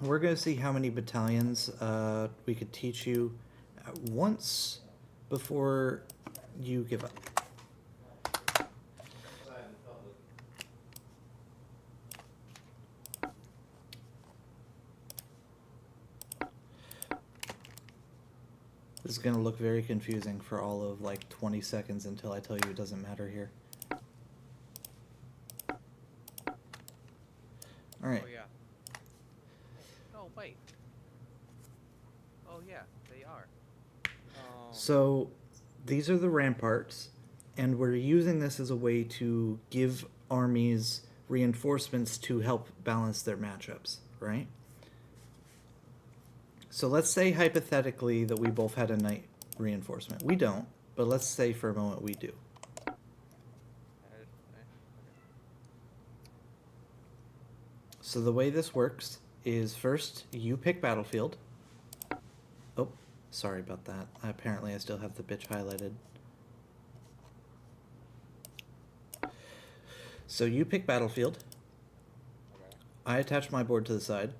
We're going to see how many battalions we could teach you at once before you give up. This is going to look very confusing for all of like 20 seconds until I tell you it doesn't matter here. All right. Oh yeah. Oh wait. Oh yeah, they are. So these are the ramparts, and we're using this as a way to give armies reinforcements to help balance their matchups, right? So let's say hypothetically that we both had a knight reinforcement. We don't, but let's say for a moment we do. So the way this works is first you pick battlefield. Oh, sorry about that. Apparently I still have the bitch highlighted. So you pick battlefield. Okay. I attach my board to the side.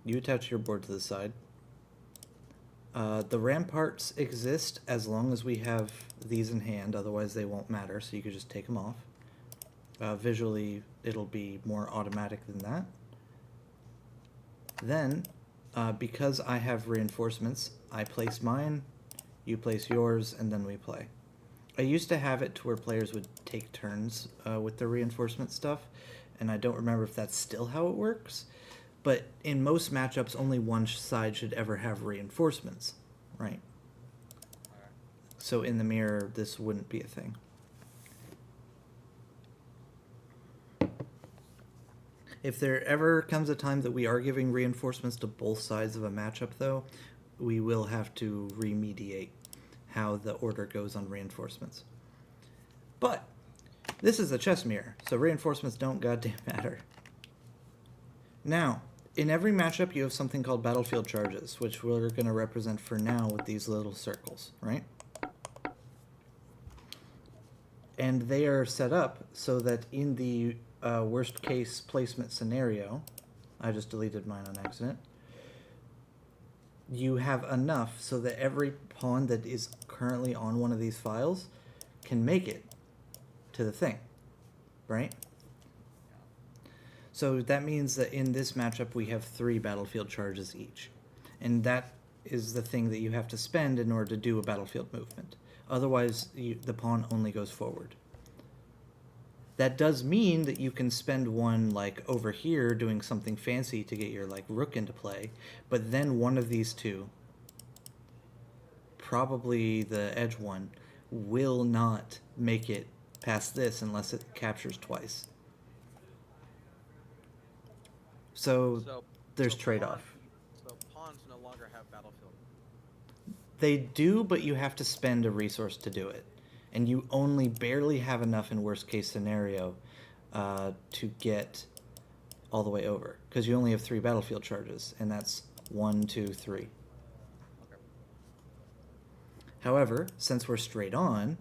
You attach your board to the side. The ramparts exist as long as we have these in hand, otherwise they won't matter, so you could just take them off. Visually, it'll be more automatic than that. Then, because I have reinforcements, I place mine, you place yours, and then we play. I used to have it to where players would take turns with the reinforcement stuff, and I don't remember if that's still how it works. But in most matchups, only one side should ever have reinforcements, right? Okay. So in the mirror, this wouldn't be a thing. If there ever comes a time that we are giving reinforcements to both sides of a matchup, though, we will have to remediate how the order goes on reinforcements. But this is a chess mirror, so reinforcements don't goddamn matter. Now, in every matchup, you have something called battlefield charges, which we're going to represent for now with these little circles, right? And they are set up so that in the worst case placement scenario, I just deleted mine on accident, you have enough so that every pawn that is currently on one of these files can make it to the thing, right? So that means that in this matchup we have 3 battlefield charges each. And that is the thing that you have to spend in order to do a battlefield movement. Otherwise, the pawn only goes forward. That does mean that you can spend one like over here doing something fancy to get your like rook into play, but then one of these two, probably the edge one, will not make it past this unless it captures twice. So there's trade-off. So pawns no longer have battlefield. They do, but you have to spend a resource to do it. And you only barely have enough in worst case scenario to get all the way over. Because you only have 3 battlefield charges, and that's 1, 2, 3. Okay. However, since we're straight on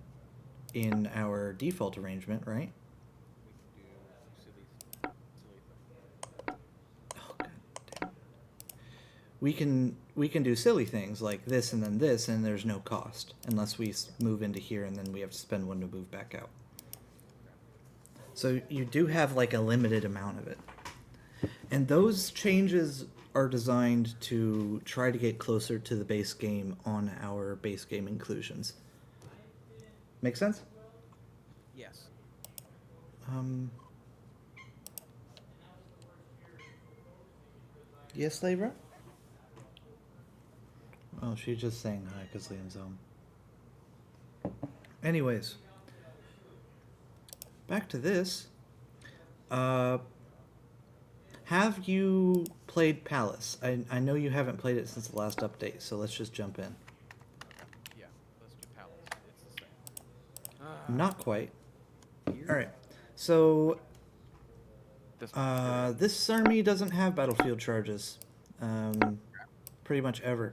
in our default arrangement, right? We can do silly thing. Oh, God damn. We can do silly things like this and then this, and there's no cost unless we move into here and then we have to spend one to move back out. So you do have like a limited amount of it. And those changes are designed to try to get closer to the base game on our base game inclusions. Make sense? Yes. Yes, Labra? Oh, she's just saying hi because Liam's home. Anyways, back to this. Have you played Palace? I know you haven't played it since the last update, so let's just jump in. Yeah. Let's do palace. It's the same. Not quite. Here? All right. So This one. this army doesn't have battlefield charges, pretty much ever.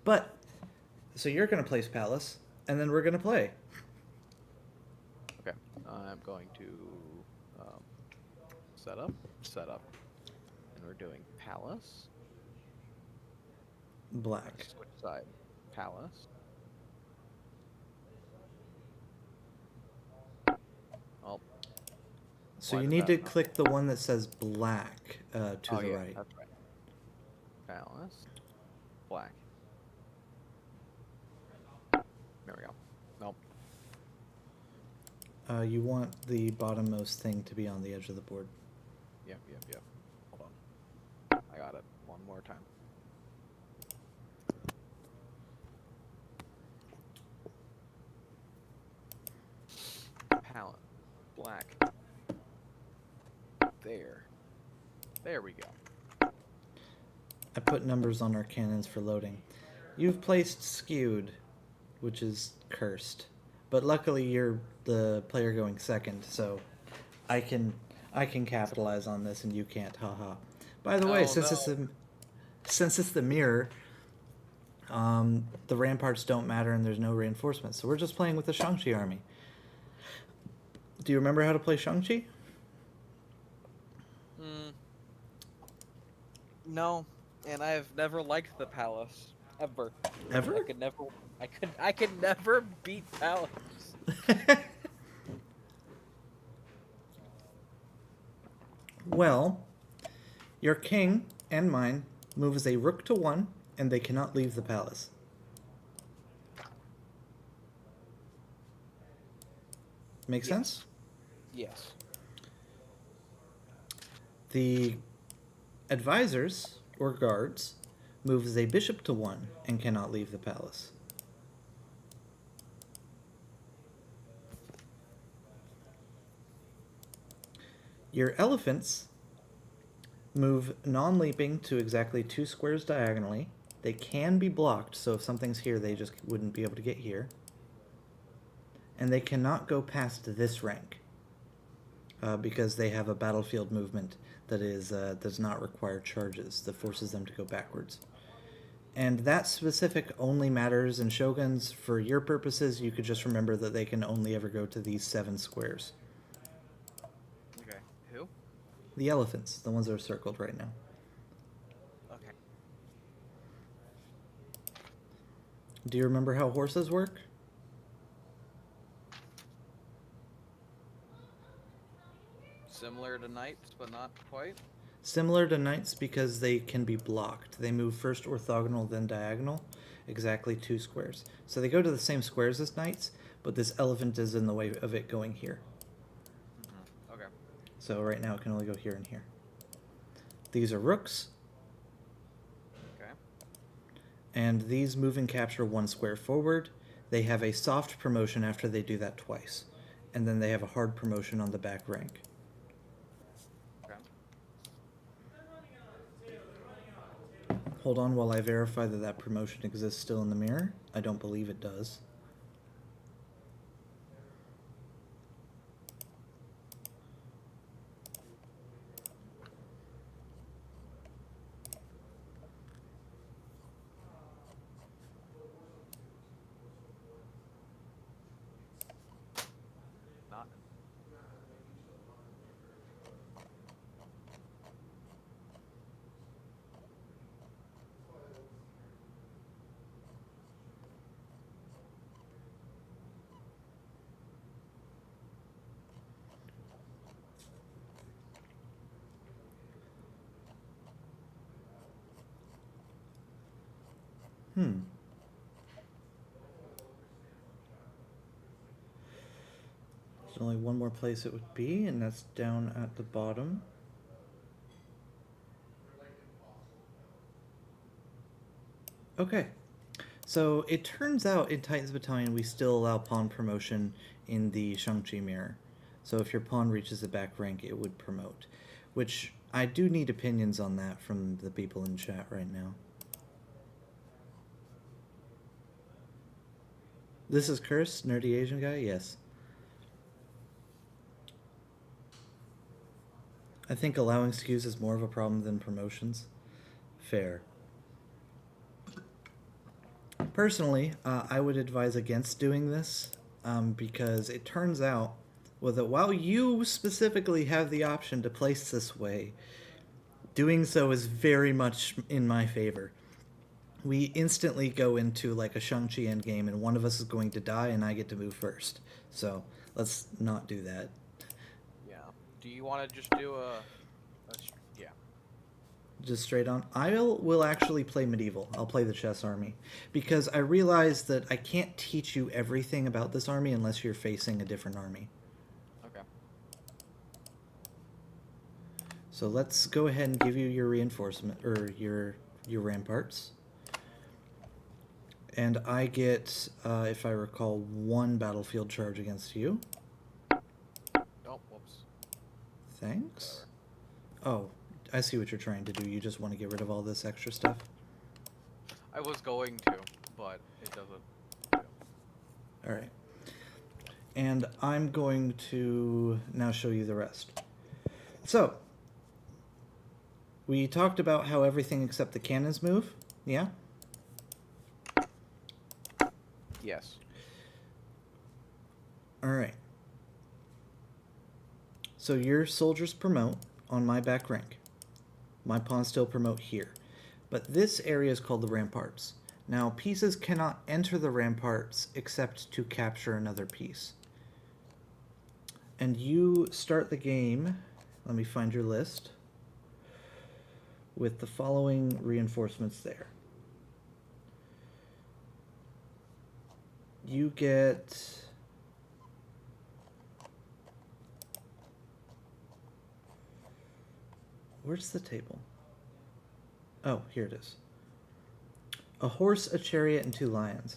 But so you're gonna place Palace, and then we're gonna play. Okay. I'm going to set up, and we're we're doing Palace. Black. Switch side. Palace. Oh, So why you did need that to not- click the one that says black to oh, the yeah, right. that's right. Palace. Black. There we go. Nope. You want the bottommost thing to be on the edge of the board. Yep. Hold on. I got it. One more time. Palette. Black. There. There we go. I put numbers on our cannons for loading. You've placed skewed, which is cursed. But luckily you're the player going second, so I can capitalize on this and you can't, haha. By the way, Oh, no. since it's the mirror, the ramparts don't matter and there's no reinforcements. So we're just playing with the Shang-Chi army. Do you remember how to play Shang-Chi? No, and I've never liked the Palace ever. Ever? I could never beat Palace. Well, your king and mine moves a rook to 1, and they cannot leave the palace. Make sense? Yes. The advisors, or guards, moves a bishop to 1 and cannot leave the palace. Your elephants move non-leaping to exactly 2 squares diagonally. They can be blocked, so if something's here, they just wouldn't be able to get here. And they cannot go past this rank because they have a battlefield movement that does not require charges that forces them to go backwards. And that specific only matters in shoguns. For your purposes, you could just remember that they can only ever go to these 7 squares. Okay. Who? The elephants, the ones that are circled right now. Okay. Do you remember how horses work? Similar to knights, but not quite. Similar to knights because they can be blocked. They move first orthogonal, then diagonal, exactly 2 squares. So they go to the same squares as knights, but this elephant is in the way of it going here. Mm-hmm. Okay. So right now it can only go here and here. These are rooks. Okay. And these move and capture 1 square forward. They have a soft promotion after they do that twice. And then they have a hard promotion on the back rank. Okay. Hold on while I verify that that promotion exists still in the mirror. I don't believe it does. Not. There's only one more place it would be, and that's down at the bottom. Okay. So it turns out in Titan's Battalion we still allow pawn promotion in the Shang-Chi mirror. So if your pawn reaches the back rank, it would promote. Which I do need opinions on that from the people in chat right now. This is Curse, nerdy Asian guy? Yes. I think allowing skews is more of a problem than promotions. Fair. Personally, I would advise against doing this because it turns out that while you specifically have the option to place this way, Doing so is very much in my favor. We instantly go into like a Shang-Chi endgame, and one of us is going to die, and I get to move first. So let's not do that. Yeah. Do you want to just do yeah. Just straight on. Will actually play medieval. I'll play the chess army because I realize that I can't teach you everything about this army unless you're facing a different army. Okay. So let's go ahead and give you your reinforcement or your ramparts. And I get, if I recall, 1 battlefield charge against you. Oh, whoops. Thanks. Oh, I see what you're trying to do. You just want to get rid of all this extra stuff. I was going to, but it doesn't. All right. And I'm going to now show you the rest. So, we talked about how everything except the cannons move. Yeah? Yes. All right. So your soldiers promote on my back rank. My pawns still promote here. But this area is called the ramparts. Now, pieces cannot enter the ramparts except to capture another piece. And you start the game, let me find your list, with the following reinforcements there. You get... Where's the table? Oh, here it is. A horse, a chariot, and 2 lions.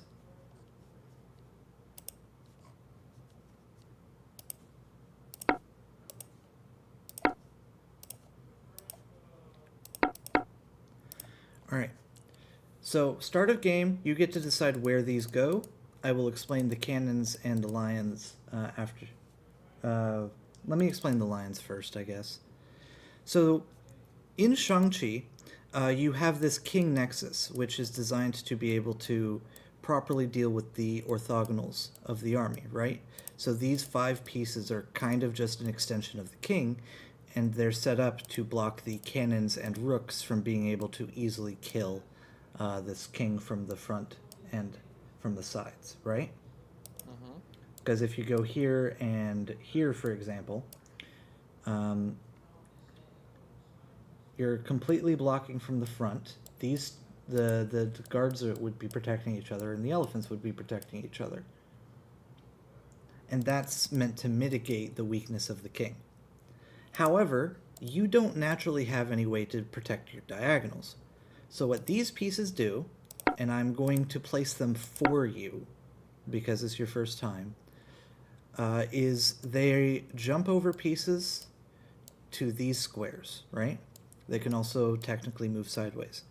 Alright. So, start of game, you get to decide where these go. I will explain the cannons and the lions after. Let me explain the lions first, I guess. So, in Shang-Chi, you have this King Nexus, which is designed to be able to properly deal with the orthogonals of the army, right? So these 5 pieces are kind of just an extension of the king, and they're set up to block the cannons and rooks from being able to easily kill this king from the front and from the sides, right? Because if you go here and here, for example, you're completely blocking from the front. The guards would be protecting each other, and the elephants would be protecting each other. And that's meant to mitigate the weakness of the king. However, you don't naturally have any way to protect your diagonals. So what these pieces do, and I'm going to place them for you, because it's your first time, is they jump over pieces to these squares, right? They can also technically move sideways.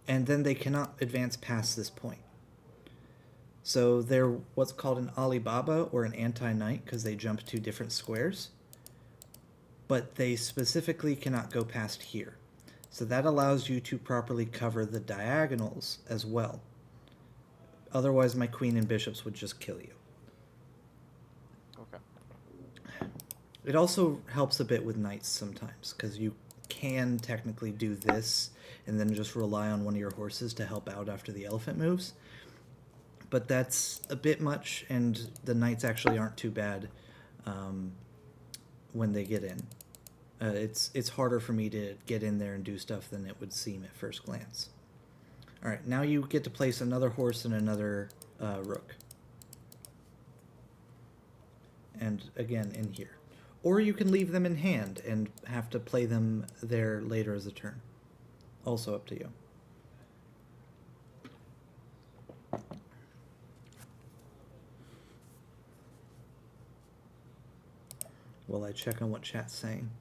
And then they cannot advance past this point. So they're what's called an Alibaba or an anti-knight because they jump to different squares. But they specifically cannot go past here. So that allows you to properly cover the diagonals as well. Otherwise, my queen and bishops would just kill you. Okay. It also helps a bit with knights sometimes because you can technically do this and then just rely on one of your horses to help out after the elephant moves. But that's a bit much, and the knights actually aren't too bad when they get in. It's harder for me to get in there and do stuff than it would seem at first glance. All right, now you get to place another horse and another rook. And again, in here. Or you can leave them in hand and have to play them there later as a turn. Also up to you. While I check on what chat's saying.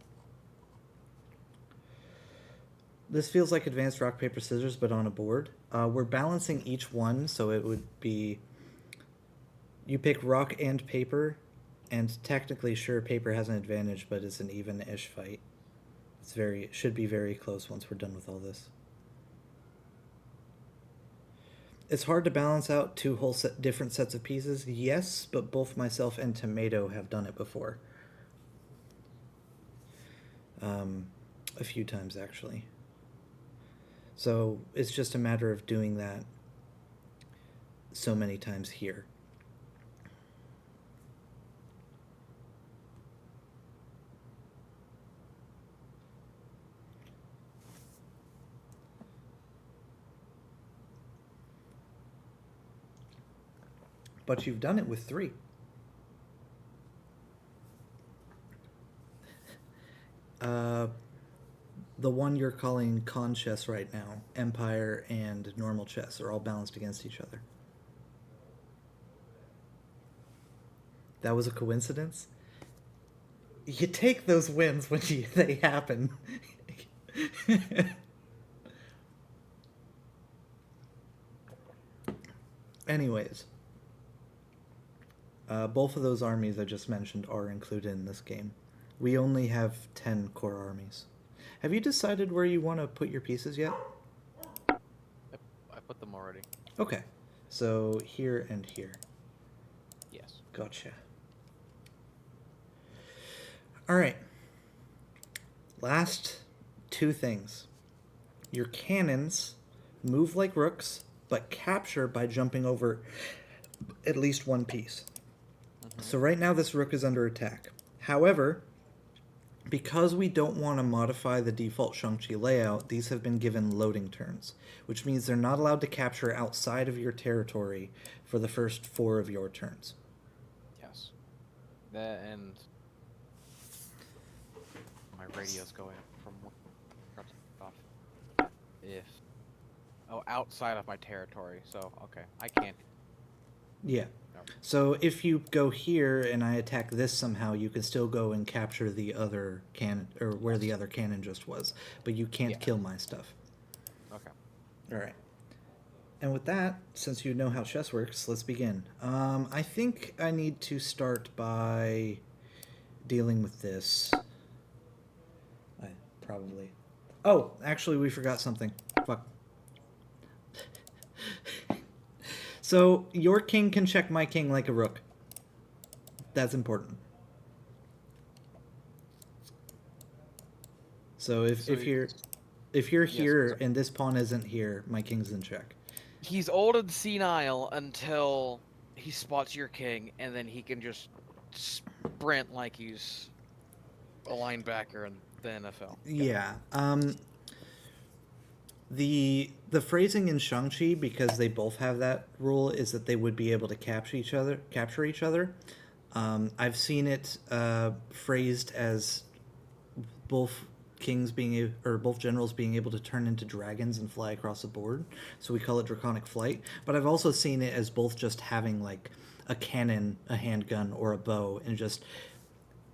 This feels like advanced rock, paper, scissors, but on a board. We're balancing each one, so it would be... You pick rock and paper, and technically, sure, paper has an advantage, but it's an even-ish fight. It should be very close once we're done with all this. It's hard to balance out 2 different sets of pieces, yes, but both myself and Tomato have done it before. a few times, actually. So it's just a matter of doing that so many times here. But you've done it with 3. The one you're calling con chess right now, Empire and normal chess, are all balanced against each other. That was a coincidence? You take those wins when they happen. Anyways, both of those armies I just mentioned are included in this game. We only have 10 core armies. Have you decided where you want to put your pieces yet? I put them already. Okay, so here and here. Yes. Gotcha. All right. Last 2 things. Your cannons move like rooks, but capture by jumping over at least 1 piece. Mm-hmm. So right now this rook is under attack. However, because we don't want to modify the default Shang-Chi layout, these have been given loading turns, which means they're not allowed to capture outside of your territory for the first 4 of your turns. Yes. And my radio's going from off. Outside of my territory. So okay, I can't. Yeah. No. So if you go here and I attack this somehow, you can still go and capture the other cannon, or where the other cannon just was, but you can't kill my stuff. Okay. All right. And with that, since you know how chess works, let's begin. I think I need to start by dealing with this. Probably. Oh, actually, we forgot something. Fuck. So, your king can check my king like a rook. That's important. So if you're here and this pawn isn't here, my king's in check. He's old and senile until he spots your king, and then he can just sprint like he's a linebacker in the NFL. Yeah. The phrasing in Shang-Chi, because they both have that rule, is that they would be able to capture each other. I've seen it phrased as both both generals being able to turn into dragons and fly across the board. So we call it draconic flight. But I've also seen it as both just having like a cannon, a handgun, or a bow, and just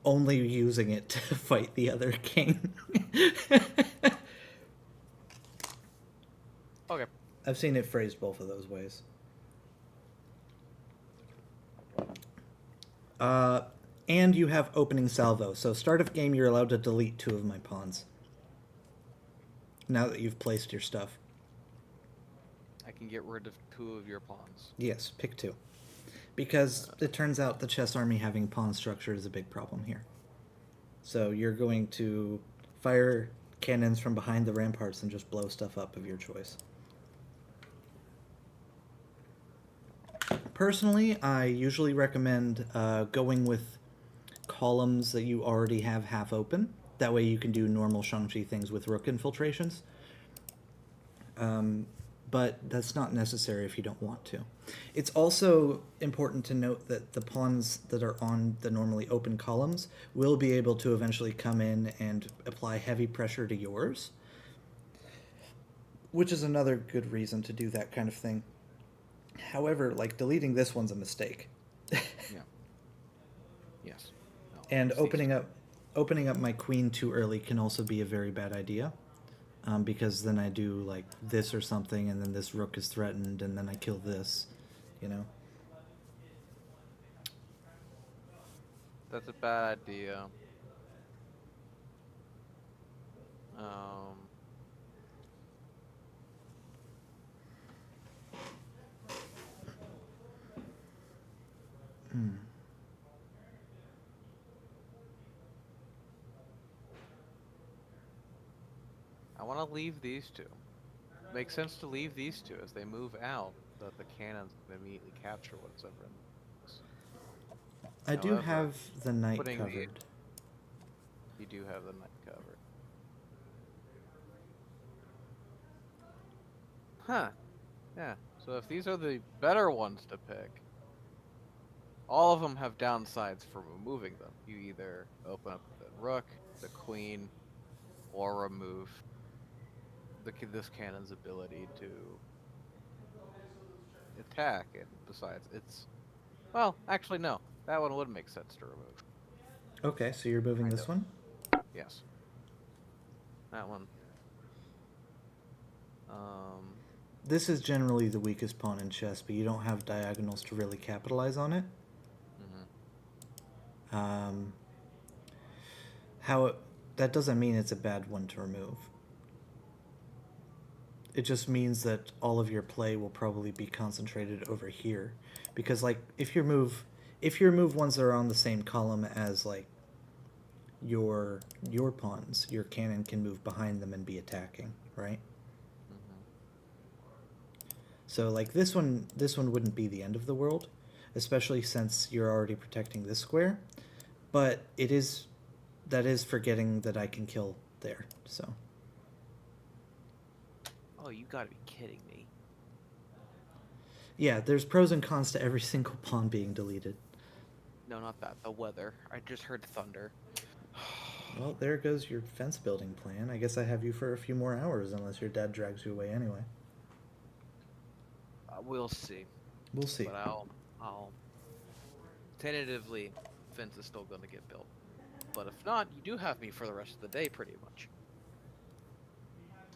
only using it to fight the other king. Okay. I've seen it phrased both of those ways. And you have opening salvo. So start of game, you're allowed to delete 2 of my pawns. Now that you've placed your stuff. I can get rid of 2 of your pawns. Yes, pick 2. Because it turns out the chess army having pawn structure is a big problem here. So you're going to fire cannons from behind the ramparts and just blow stuff up of your choice. Personally, I usually recommend going with columns that you already have half open. That way you can do normal Shang-Chi things with rook infiltrations. But that's not necessary if you don't want to. It's also important to note that the pawns that are on the normally open columns will be able to eventually come in and apply heavy pressure to yours, which is another good reason to do that kind of thing. However, like, deleting this one's a mistake. Yeah. Yes. No, And opening up my queen too early can also be a very bad idea. Because then I do like this or something, and then this rook is threatened, and then I kill this, you know? That's a bad idea. want to leave these two. Makes sense to leave these two as they move out, that the cannons can immediately capture what's ever in this. I do However, have the knight putting covered. you do have the knight covered. Huh. Yeah. So if these are the better ones to pick, all of them have downsides for removing them. You either open up the rook, the queen, or remove this cannon's ability to attack. And besides, well, actually no, that one would make sense to remove. Okay, so you're moving Kind this of. one? Yes. That one. This is generally the weakest pawn in chess, but you don't have diagonals to really capitalize on it. Mm-hmm. How that doesn't mean it's a bad one to remove. It just means that all of your play will probably be concentrated over here, because like if you move ones that are on the same column as like your pawns, your cannon can move behind them and be attacking, right? Mm-hmm. So like this one wouldn't be the end of the world, especially since you're already protecting this square, but that is forgetting that I can kill there. So Oh, you gotta be kidding me. yeah, there's pros and cons to every single pawn being deleted. No, not that. The weather. I just heard thunder. Well, there goes your fence building plan. I guess I have you for a few more hours unless your dad drags you away anyway. We'll see. We'll see. But I'll tentatively, fence is still gonna get built. But if not, you do have me for the rest of the day, pretty much.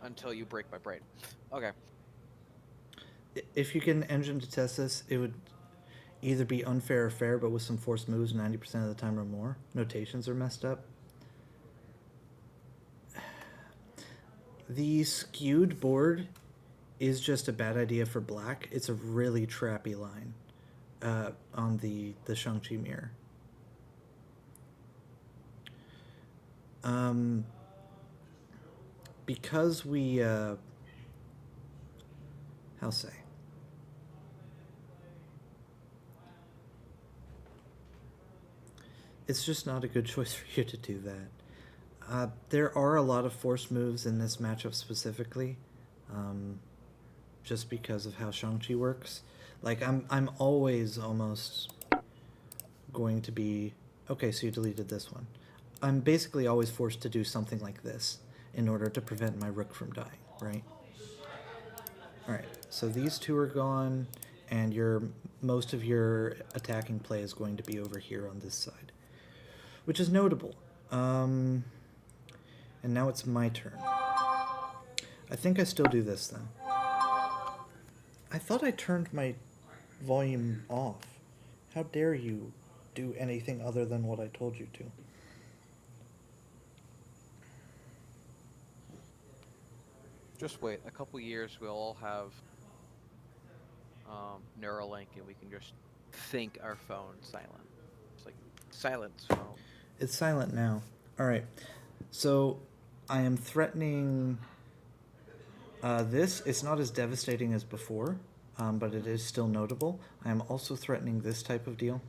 Until you break my brain. Okay. If you get an engine to test this, it would either be unfair or fair, but with some forced moves 90% of the time or more. Notations are messed up. The skewed board is just a bad idea for black. It's a really trappy line on the Shang-Chi mirror. Because we how say, it's just not a good choice for you to do that. There are a lot of forced moves in this matchup specifically, just because of how Shang-Chi works. Like I'm always almost going to be okay. So you deleted this one. I'm basically always forced to do something like this in order to prevent my rook from dying, right? Alright, so these two are gone, and most of your attacking play is going to be over here on this side, which is notable. And now it's my turn. I think I still do this then. I thought I turned my volume off. How dare you do anything other than what I told you to? Just wait. A couple years, we'll all have Neuralink, and we can just think our phone silent. It's like silence phone. It's silent now. Alright, so I am threatening this. It's not as devastating as before, but it is still notable. I am also threatening this type of deal.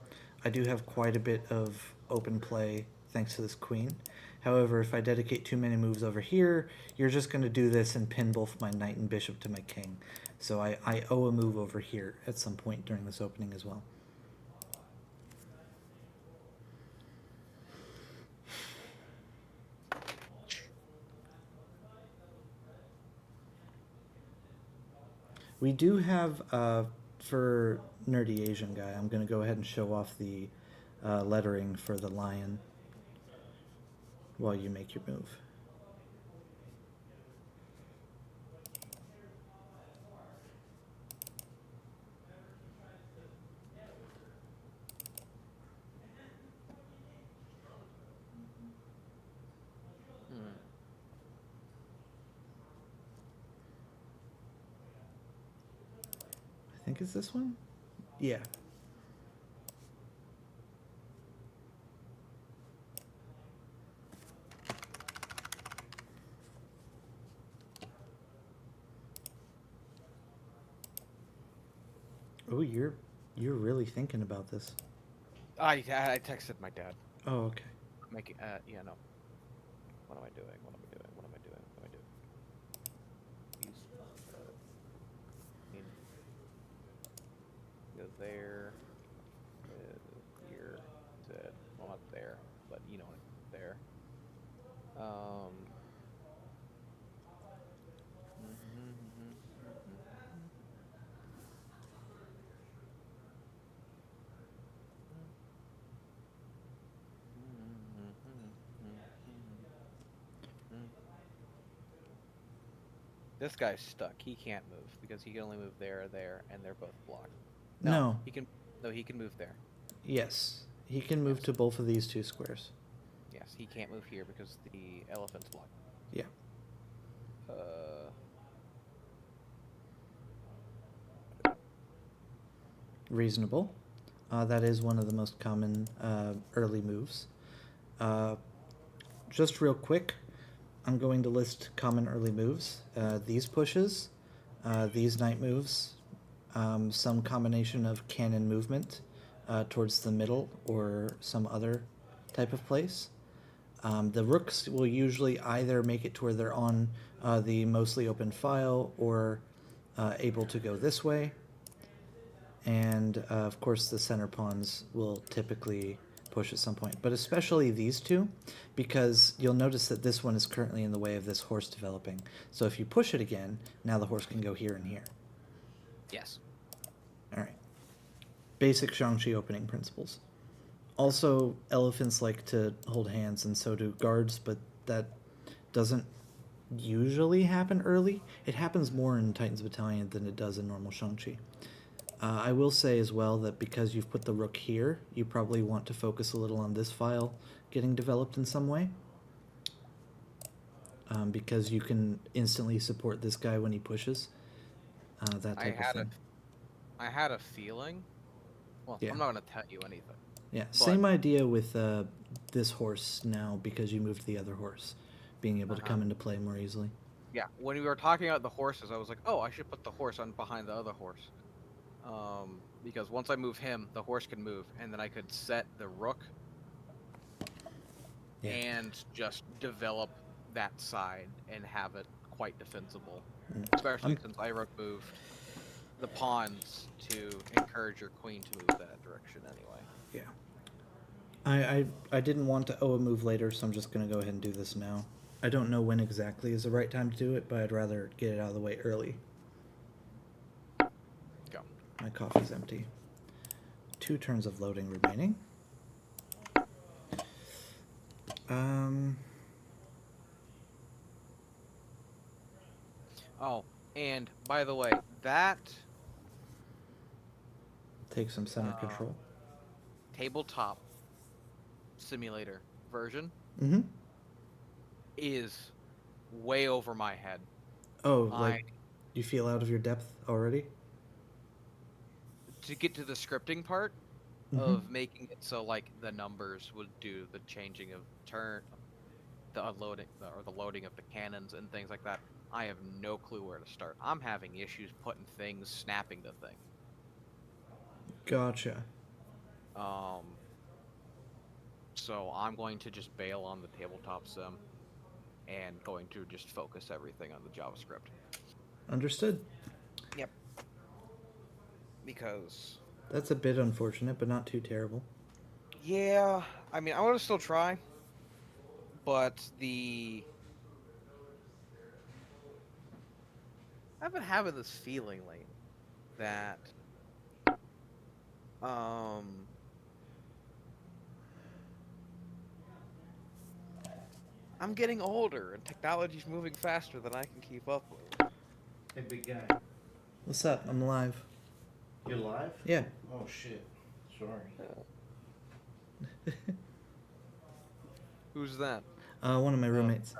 I do have quite a bit of open play thanks to this queen. However, if I dedicate too many moves over here, you're just going to do this and pin both my knight and bishop to my king. So I owe a move over here at some point during this opening as well. We do have, for Nerdy Asian Guy, I'm going to go ahead and show off the lettering for the lion while you make your move. I think it's this one? Yeah. Oh, you're really thinking about this. I texted my dad. Oh, okay. Making yeah, no. What am I doing? What am I doing? What am I doing? What am I doing? He's in go there, here, said, well, not there, but you know, there. Um. This guy's stuck. He can't move because he can only move there or there, and they're both blocked. No, No. he can. No, he can move there. Yes. He can move Yes. to both of these two squares. Yes, he can't move here because the elephant's blocked. Yeah. Uh. Reasonable. That is one of the most common early moves. Just real quick, I'm going to list common early moves. These pushes, these knight moves, some combination of cannon movement towards the middle or some other type of place. The rooks will usually either make it to where they're on the mostly open file or able to go this way. And of course, the center pawns will typically push at some point, but especially these two, because you'll notice that this one is currently in the way of this horse developing. So if you push it again, now the horse can go here and here. Yes. All right. Basic Shang-Chi opening principles. Also, elephants like to hold hands, and so do guards, but that doesn't usually happen early. It happens more in Titan's Battalion than it does in normal Shang-Chi. I will say as well that because you've put the rook here, you probably want to focus a little on this file getting developed in some way. Because you can instantly support this guy when he pushes. That type of thing. I had a feeling. Well, Yeah. I'm not gonna tell you anything. Yeah, But- same idea with this horse now because you moved the other horse, being able to come into play more easily. Yeah, when we were talking about the horses, I was like, oh, I should put the horse on behind the other horse. Because once I move him, the horse can move, and then I could set the rook Yeah. and just develop that side and have it quite defensible. Mm. Especially since I moved the pawns to encourage your queen to move that direction anyway. Yeah. I didn't want to owe a move later, so I'm just going to go ahead and do this now. I don't know when exactly is the right time to do it, but I'd rather get it out of the way early. Go. My coffee's empty. 2 turns of loading remaining. Oh, and by the way, that Take some center control. tabletop simulator version Mm-hmm. is way over my head. Oh, like you feel out of your depth already? To get to the scripting part of making it so like the numbers would do the changing of turn, the unloading or the loading of the cannons and things like that, I have no clue where to start. I'm having issues putting things, snapping the thing. Gotcha. So I'm going to just bail on the tabletop sim and going to just focus everything on the JavaScript. Understood. Yep. Because that's a bit unfortunate, but not too terrible. Yeah, I mean, I want to still try, but I've been having this feeling lately that I'm getting older and technology's moving faster than I can keep up with. Hey, big guy. What's up? I'm alive. You alive? Yeah. Oh, shit. Sorry. Who's that? One of my roommates.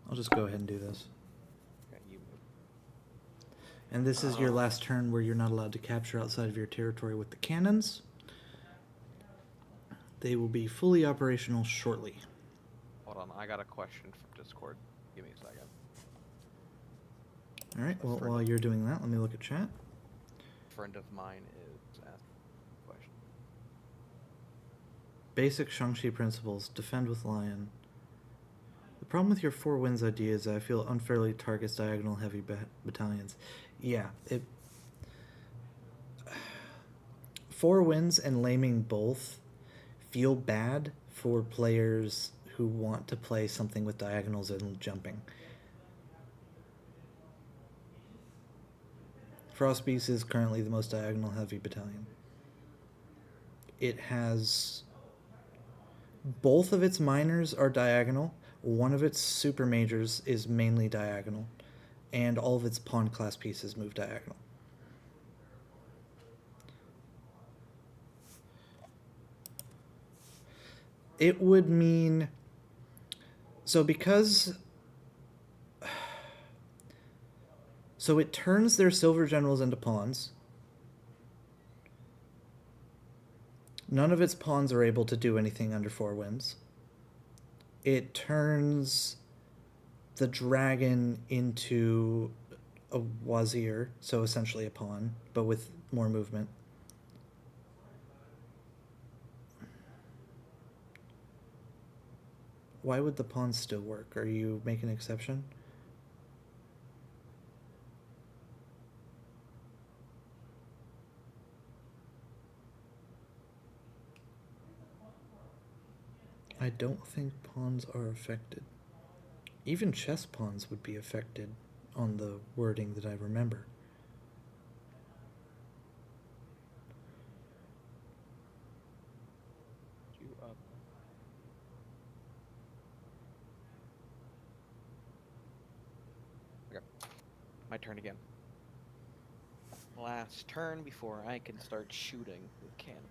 I'll just go ahead and do this. Okay, you move. And this is your last turn where you're not allowed to capture outside of your territory with the cannons. They will be fully operational shortly. Hold on, I got a question from Discord. Give me a second. All right. A Well, friend while of- you're doing that, let me look at chat. A friend of mine is asking a question. Basic Shang-Chi principles. Defend with Lion. The problem with your 4 wins idea is that I feel unfairly targets diagonal heavy battalions. Yeah, it... 4 wins and laming both feel bad for players who want to play something with diagonals and jumping. Frostbeast is currently the most diagonal heavy battalion. It has... both of its minors are diagonal. One of its super majors is mainly diagonal. And all of its pawn class pieces move diagonal. It would mean... so because... so it turns their silver generals into pawns. None of its pawns are able to do anything under 4 wins. It turns the dragon into a wazir, so essentially a pawn, but with more movement. Why would the pawns still work? Are you making an exception? I don't think pawns are affected. Even chess pawns would be affected on the wording that I remember. You up? Okay. My turn again. Last turn before I can start shooting with cannons.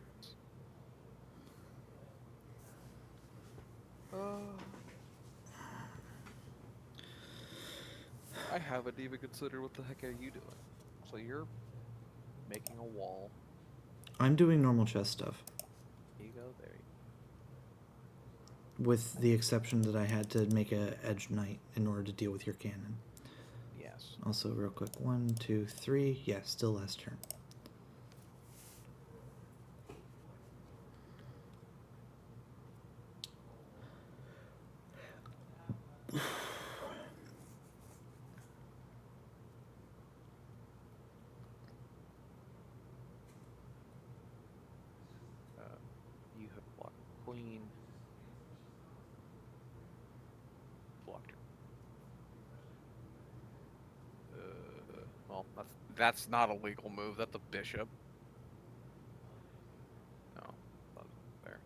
I haven't even considered what the heck are you doing. So you're making a wall. I'm doing normal chess stuff, There you go, there you with the exception that I had to make a edge knight in order to deal with your cannon. go. Yes. Also, real quick, 1, 2, 3. Yeah, still last turn. You have blocked queen. Blocked her. Well, that's not a legal move. That's a bishop. No, wasn't there.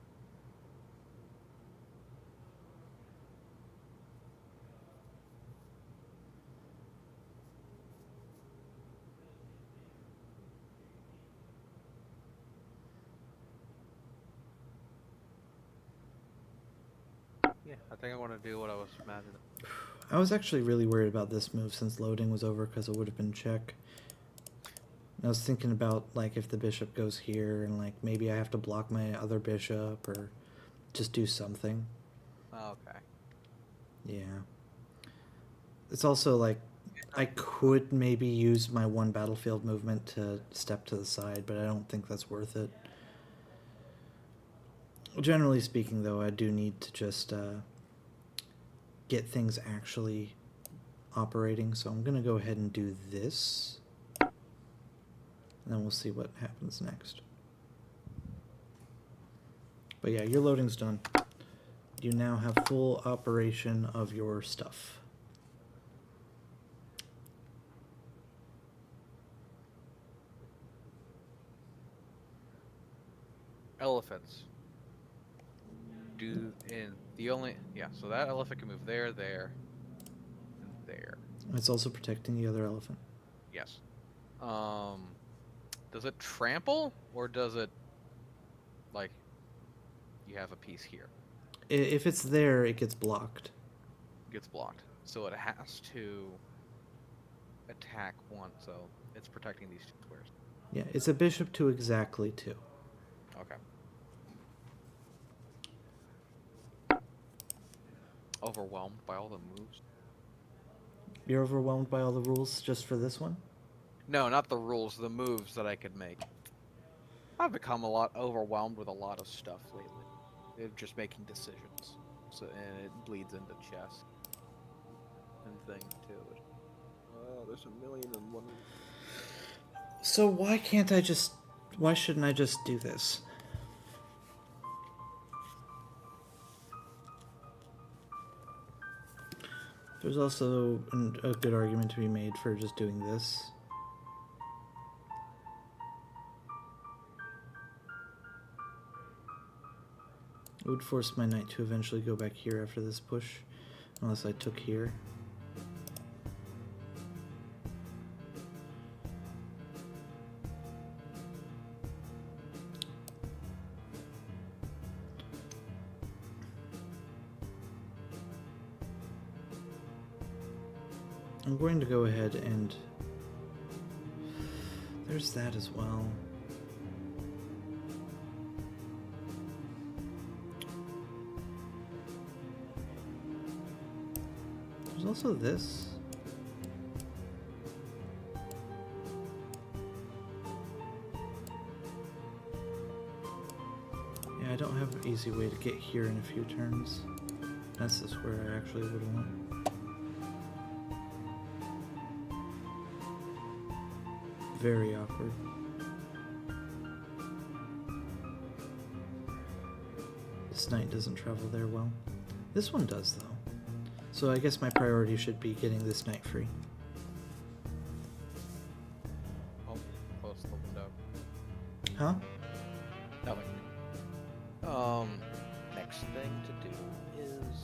Yeah, I think I want to do what I was imagining. I was actually really worried about this move since loading was over because it would have been check. I was thinking about, like, if the bishop goes here and, like, maybe I have to block my other bishop or just do something. Okay. Yeah. It's also, like, I could maybe use my 1 battlefield movement to step to the side, but I don't think that's worth it. Generally speaking, though, I do need to just get things actually operating, so I'm going to go ahead and do this. And then we'll see what happens next. But yeah, your loading's done. You now have full operation of your stuff. Elephants. So that elephant can move there, there, and there. It's also protecting the other elephant. Yes. Does it trample or does it like you have a piece here? If it's there, it gets blocked. Gets blocked. So it has to attack one, so it's protecting these 2 squares. Yeah, it's a bishop to exactly 2. Okay. overwhelmed by all the moves. You're overwhelmed by all the rules just for this one? No, not the rules, the moves that I could make. I've become a lot overwhelmed with a lot of stuff lately. Of just making decisions. So, and it bleeds into chess and things too. Oh, there's a million and one. So why shouldn't I just do this? There's also a good argument to be made for just doing this. It would force my knight to eventually go back here after this push, unless I took here. I'm going to go ahead and... There's that as well. There's also this. Yeah, I don't have an easy way to get here in a few turns. That's just where I actually would want. Very awkward. This knight doesn't travel there well. This one does, though. So I guess my priority should be getting this knight free. Oh, close the window. Huh? Nothing. Next thing to do is...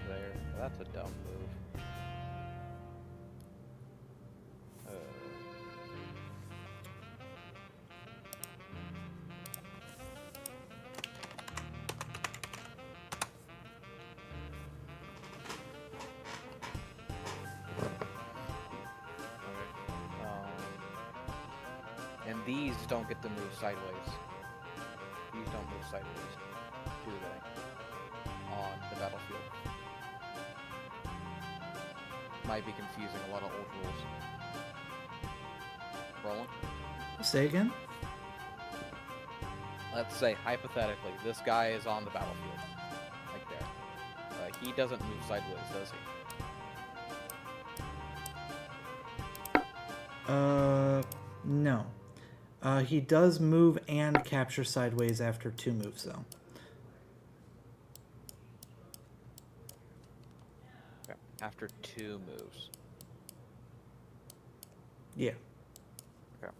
there. That's a dumb move. And these don't get to move sideways. These don't move sideways, do they? On the battlefield. Might be confusing a lot of old rules. Roland? Say again? Let's say, hypothetically, this guy is on the battlefield. Like there. He doesn't move sideways, does he? No. He does move and capture sideways after 2 moves, though. Okay. After 2 moves. Yeah. Okay.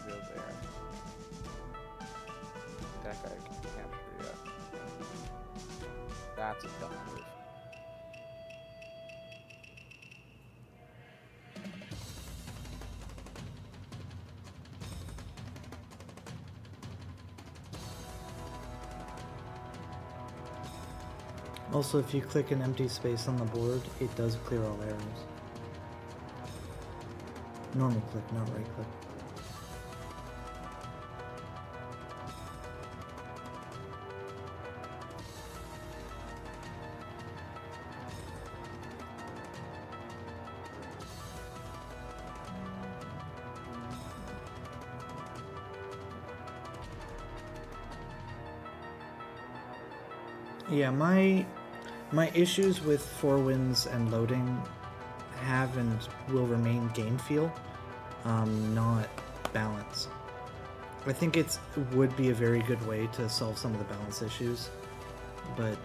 There you go there. That guy can capture, yeah. That's a dumb move. Also, if you click an empty space on the board, it does clear all arrows. Normal click, not right click. Yeah, my issues with Four Winds and loading have and will remain game feel, not balance. I think it would be a very good way to solve some of the balance issues, but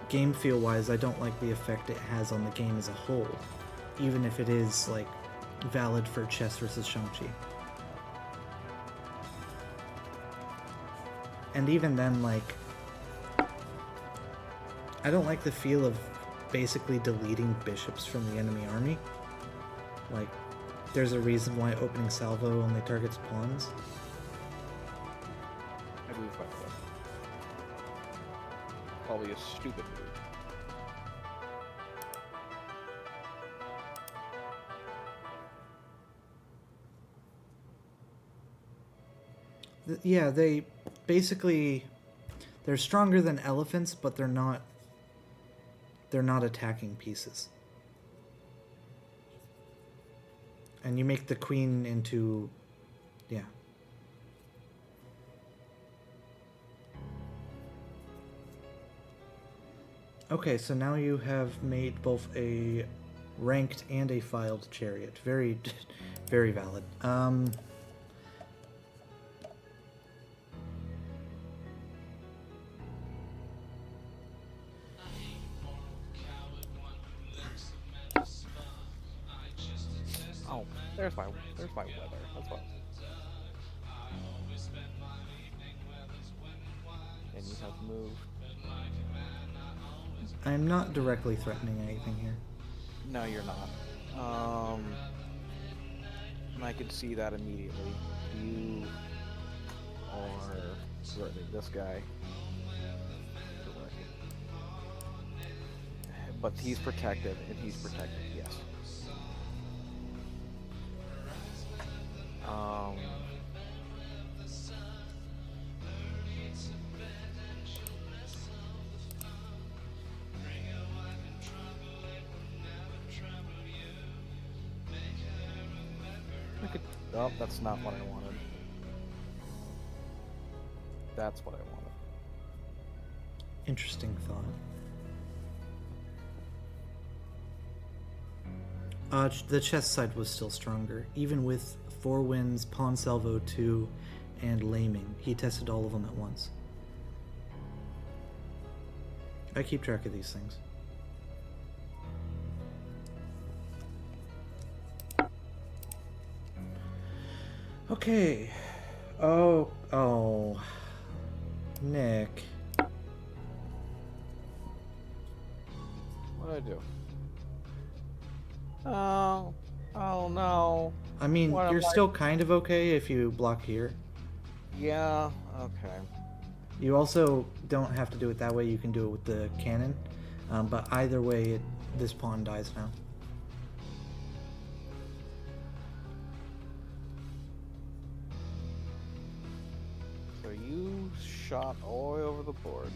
game feel wise, I don't like the effect it has on the game as a whole, even if it is like valid for chess versus Shang-Chi. And even then, like, I don't like the feel of basically deleting bishops from the enemy army. Like, there's a reason why opening salvo only targets pawns. I believe by the way. Probably a stupid move. Yeah, they basically, they're stronger than elephants, but they're not attacking pieces. And you make the queen into, yeah. Okay, so now you have made both a ranked and a filed chariot. Very, very valid. Oh, there's my weather. That's what. And you have moved. I'm not directly threatening anything here. No, you're not. And I can see that immediately. You are threatening this guy. But he's protected, and he's protected, yes. Oh, that's not what I wanted. That's what I wanted. Interesting thought. The chess side was still stronger, even with Four Winds, Pawn Salvo 2, and Laming. He tested all of them at once. I keep track of these things. Okay. Oh. Nick. What did I do? Oh no. I mean, What you're am I- still kind of okay if you block here. Yeah, okay. You also don't have to do it that way. You can do it with the cannon. But either way, this pawn dies now. So you shot all the way over the board.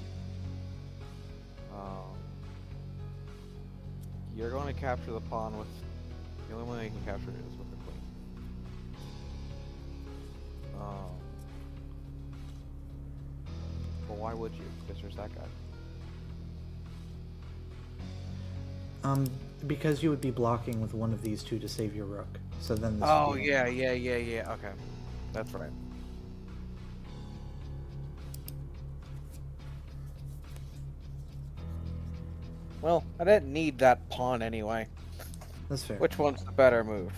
You're going to capture the pawn with... The only way you can capture it is with the queen. But why would you? Because there's that guy. Because you would be blocking with one of these two to save your rook. So then this Oh, would be- yeah. Okay. That's right. Well, I didn't need that pawn anyway. That's fair. Which one's the better move?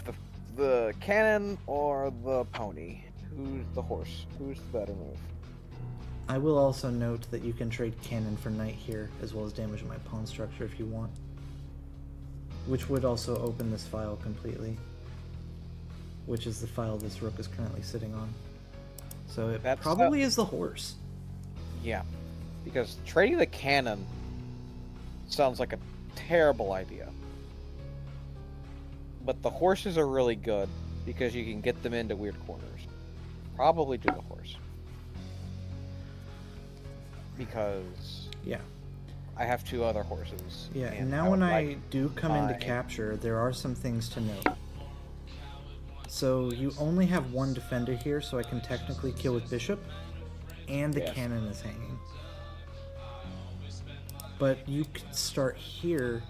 The cannon or the pony? Who's the horse? Who's the better move? I will also note that you can trade cannon for knight here, as well as damage my pawn structure if you want. Which would also open this file completely. Which is the file this rook is currently sitting on. So it That's probably is the horse. Yeah, because trading the cannon sounds like a terrible idea. But the horses are really good because you can get them into weird corners. Probably do the horse. Because Yeah. I have two other horses. Yeah, and and now when would I like do come into my- capture, there are some things to note. So you only have one defender here, so I can technically kill with bishop. and the Yes. cannon is hanging. But you could start here,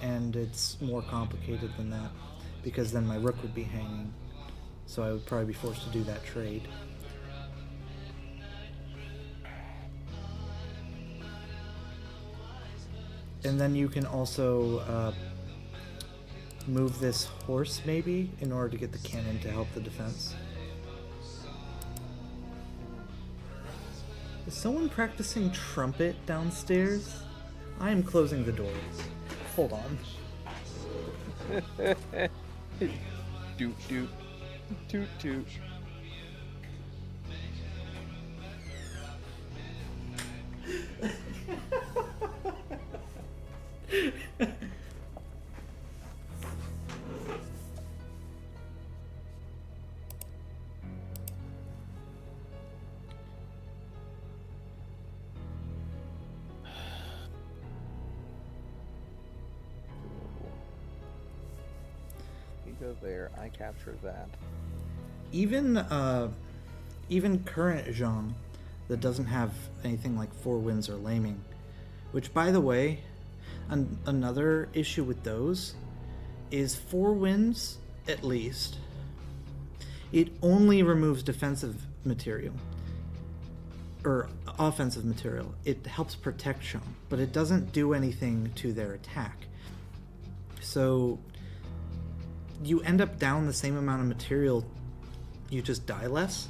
and it's more complicated than that, because then my rook would be hanging. So I would probably be forced to do that trade. And then you can also move this horse, maybe, in order to get the cannon to help the defense. Is someone practicing trumpet downstairs? I am closing the doors. Hold on. Doot doot. Toot toot. He goes there. I capture that. Even current Zhang that doesn't have anything like Four Winds or Laming, which, by the way, another issue with those is Four Winds, at least, it only removes defensive material or offensive material. It helps protect Zhang, but it doesn't do anything to their attack. So you end up down the same amount of material, you just die less.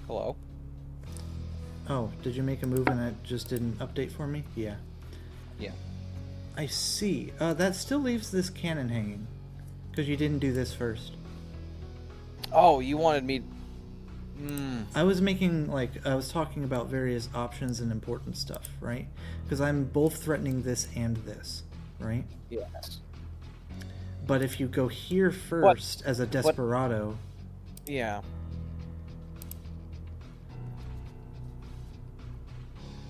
Hello? Oh, did you make a move and it just didn't update for me? Yeah. Yeah. I see. That still leaves this cannon hanging. Because you didn't do this first. Oh, you wanted me... I was I was talking about various options and important stuff, right? Because I'm both threatening this and this, right? Yes. But if you go here first as a desperado... Yeah.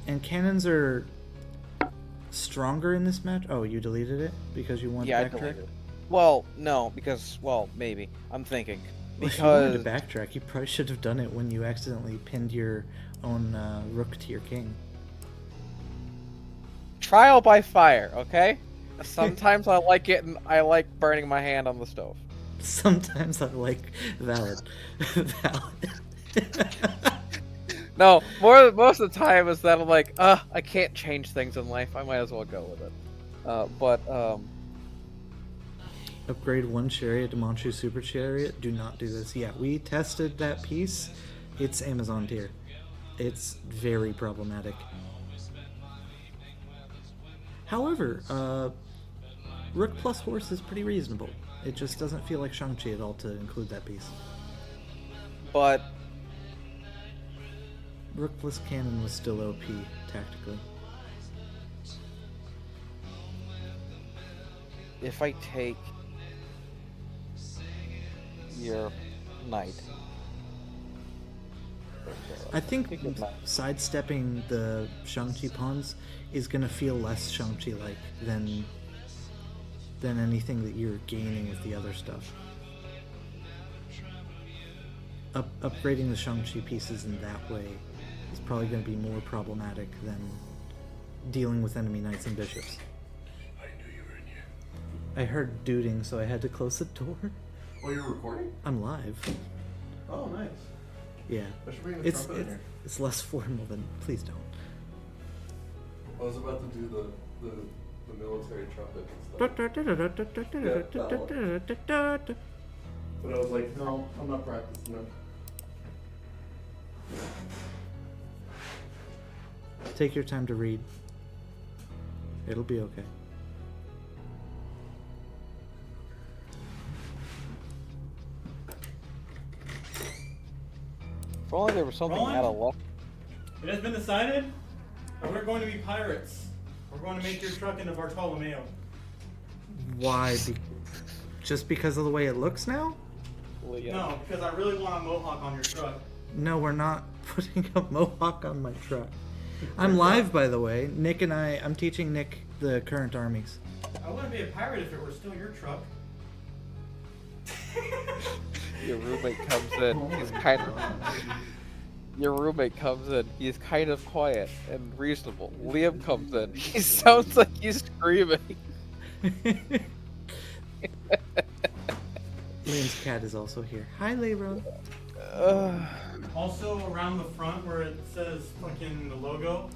And cannons are stronger in this match? Oh, you deleted it? Because you want Yeah, I to backtrack? deleted it. Well, no, because, well, maybe. I'm thinking. Well, if you wanted Because... to backtrack, you probably should have done it when you accidentally pinned your own rook to your king. Trial by fire, okay? Sometimes I like it, and I like burning my hand on the stove. Sometimes I like valid. Valid. No, most of the time is that I'm like, I can't change things in life. I might as well go with it. Upgrade one chariot to Manchu Super Chariot. Do not do this. Yeah, we tested that piece. It's Amazon tier. It's very problematic. However, Rook plus horse is pretty reasonable. It just doesn't feel like Shang-Chi at all to include that piece. But Rook plus cannon was still OP, tactically. if I take your knight, I think Take your knight. sidestepping the Shang-Chi pawns is going to feel less Shang-Chi-like than anything that you're gaining with the other stuff. Upgrading the Shang-Chi pieces in that way is probably going to be more problematic than dealing with enemy knights and bishops. I knew you were in here. I heard duding, so I had to close the door. Oh, you're recording? I'm live. Oh, nice. Yeah. I should bring the It's trumpet in here. it's less formal than. Please don't. I was about to do the military trumpet and stuff. But I was like, no, I'm not practicing it. Take your time to read. It'll be okay. If only there was something Roland? out of luck. It has been decided that we're going to be pirates. We're going to make your truck into Bartolomeo. Why? Just because of the way it looks now? Liam. No, because I really want a mohawk on your truck. No, we're not putting a mohawk on my truck. I'm live, by the way. Nick and I'm teaching Nick the current armies. I wouldn't be a pirate if it were still your truck. Your roommate comes in. He's kind of. Your roommate comes in. He's kind of quiet and reasonable. Liam comes in. He sounds like he's screaming. Liam's cat is also here. Hi, Lebron. Also, around the front where it says fucking the logo,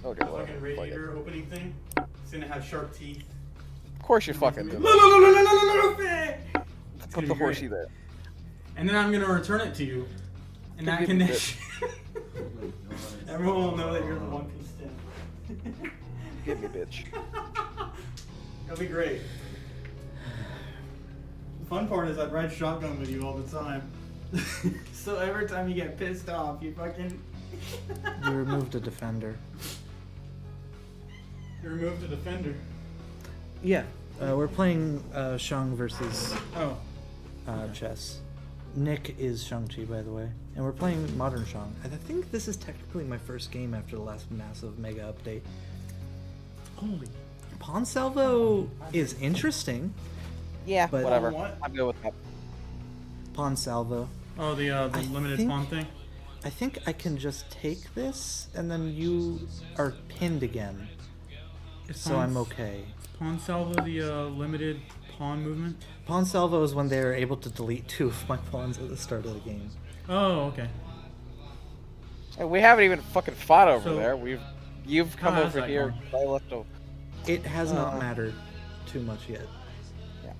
Okay, the whatever. fucking Fuck it. radiator opening thing, it's gonna have sharp teeth. Of course you fucking do. Put be the great. horsey there. And then I'm gonna return it to you in that Give me the condition. Everyone will know that you're the One Piece stand. Give me, bitch. That'll be great. The fun part is I'd ride shotgun with you all the time. So every time you get pissed off, you fucking... You removed a defender. You removed the defender. Yeah, we're playing Shang versus Oh. chess. Nick is Shang-Chi, by the way. And we're playing Modern Shang. I think this is technically my first game after the last massive mega update. Holy. Pawn Salvo is interesting. Yeah, But- whatever. What? I'm good with that. Pawn Salvo. Oh, the I limited think- pawn thing? I think I can just take this, and then you are pinned again. So I'm okay. Pawn salvo, the limited pawn movement? Pawn Salvo is when they're able to delete 2 of my pawns at the start of the game. Oh, okay. Hey, we haven't even fucking fought over So- there. You've come how's over that here. I left a. It has not mattered too much yet. Yeah.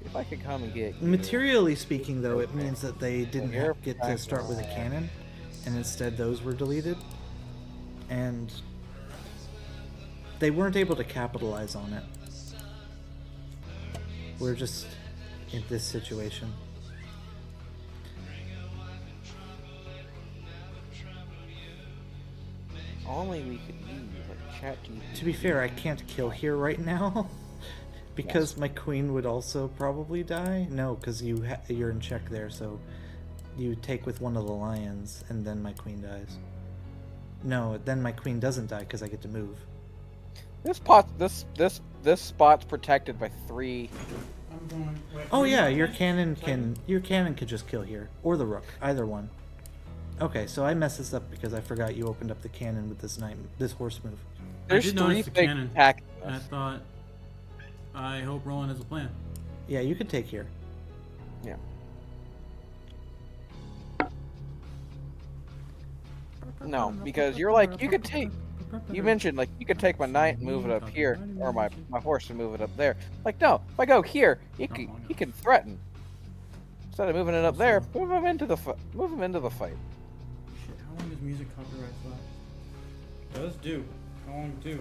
If I could come and get you. Materially speaking, though, it means that they didn't You're get to start with a cannon, and instead those were deleted. And they weren't able to capitalize on it. We're just in this situation. Only we could use like chat GPT. To be fair, I can't kill here right now, because my queen would also probably die. No, because you're in check there, so you take with one of the lions, and then my queen dies. No, then my queen doesn't die because I get to move. This spot's protected by 3. I'm going... Wait, Oh where yeah, you your going? cannon Second? could just kill here, or the rook, either one. Okay, so I messed this up because I forgot you opened up the cannon with this horse move. There's did 3 notice the things cannon. attacking I us. thought... I hope Roland has a plan. Yeah, you could take here. Yeah. No, because you're like you could take. You mentioned like you could take my knight and move it up here, or my horse and move it up there. Like no, if I go here, he can threaten. Instead of moving it up there, move him into the fight. Shit, how long does music copyright last? Does do. How long do?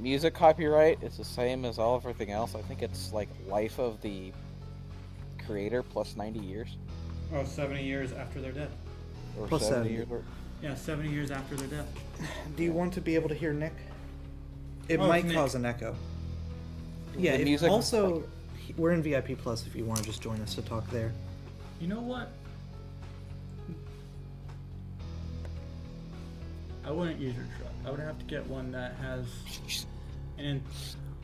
Music copyright is the same as all of everything else. I think it's like life of the creator plus 90 years. Oh, 70 years after their death. Or Plus 70 70. years. Or, Yeah, 70 years after their death. Do you want to be able to hear Nick? It Oh, might Nick. cause an echo. Yeah, The if- music- also, we're in VIP Plus if you want to just join us to talk there. You know what? I wouldn't use your truck. I would have to get one that has... And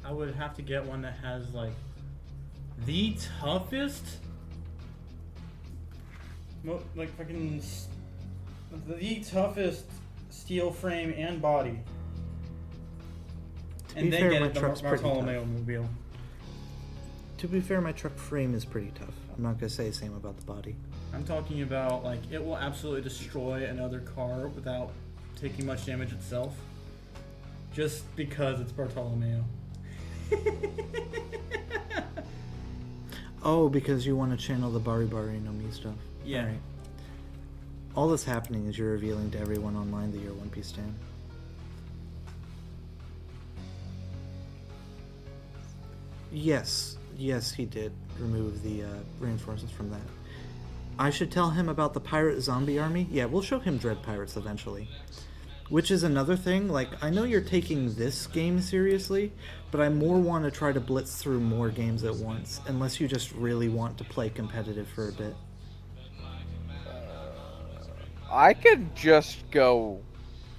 I would have to get one that has, like, the toughest... Like, fucking... The toughest steel frame and body. be And then fair, get my it the truck's pretty Bartolomeo Mobile. To be fair, my truck frame is pretty tough. I'm not gonna say the same about the body. I'm talking about, like, it will absolutely destroy another car without taking much damage itself. Just because it's Bartolomeo. Oh, because you want to channel the Bari Bari no Mi stuff. Yeah. Alright. All that's happening is you're revealing to everyone online that you're a One Piece stan. Yes, he did remove the reinforcements from that. I should tell him about the pirate zombie army. Yeah, we'll show him Dread Pirates eventually. Which is another thing. Like, I know you're taking this game seriously, but I more want to try to blitz through more games at once, unless you just really want to play competitive for a bit. I could just go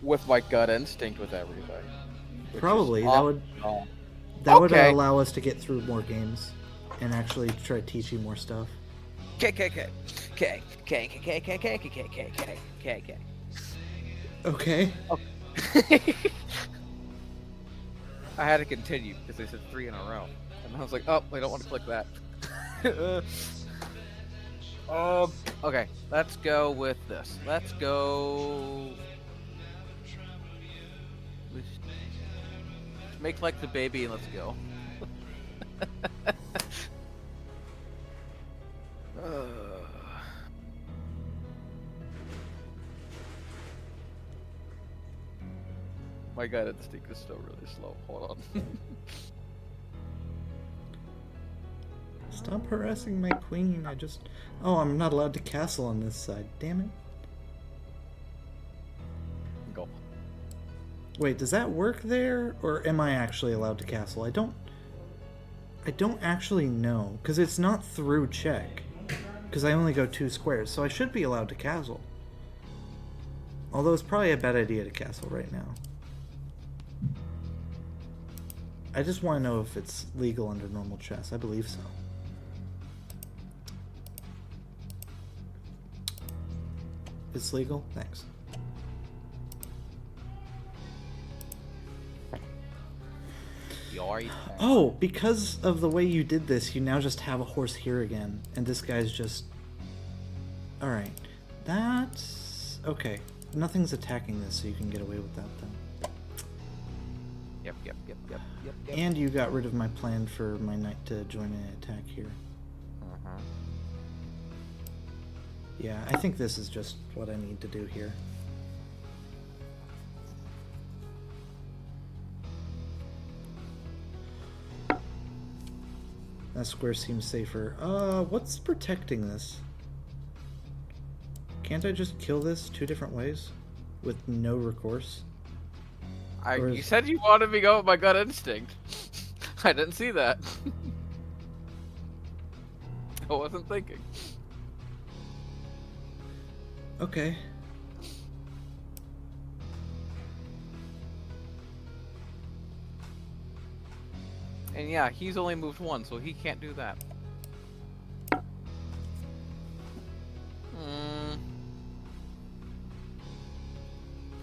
with my gut instinct with everything. which is Probably that would optional. would Okay. allow us to get through more games, and actually try to teach you more stuff. K. Okay. I had to continue because they said 3 in a row, and I was like, oh, I don't want to click that. Okay, let's go with this. Let's go. Make like the baby and let's go. My gut instinct is still really slow. Hold on. Stop harassing my queen. Oh, I'm not allowed to castle on this side. Damn it. Go. Wait, does that work there, or am I actually allowed to castle? I don't actually know, because it's not through check. Because I only go 2 squares, so I should be allowed to castle. Although it's probably a bad idea to castle right now. I just want to know if it's legal under normal chess. I believe so. It's legal? Thanks. Oh, because of the way you did this, you now just have a horse here again, and this guy's just... Alright. That's... Okay. Nothing's attacking this, so you can get away with that, then. Yep. And you got rid of my plan for my knight to join an attack here. Yeah, I think this is just what I need to do here. That square seems safer. What's protecting this? Can't I just kill this 2 different ways? With no recourse? You said you wanted me to go with my gut instinct. I didn't see that. I wasn't thinking. Okay. And yeah, he's only moved 1, so he can't do that.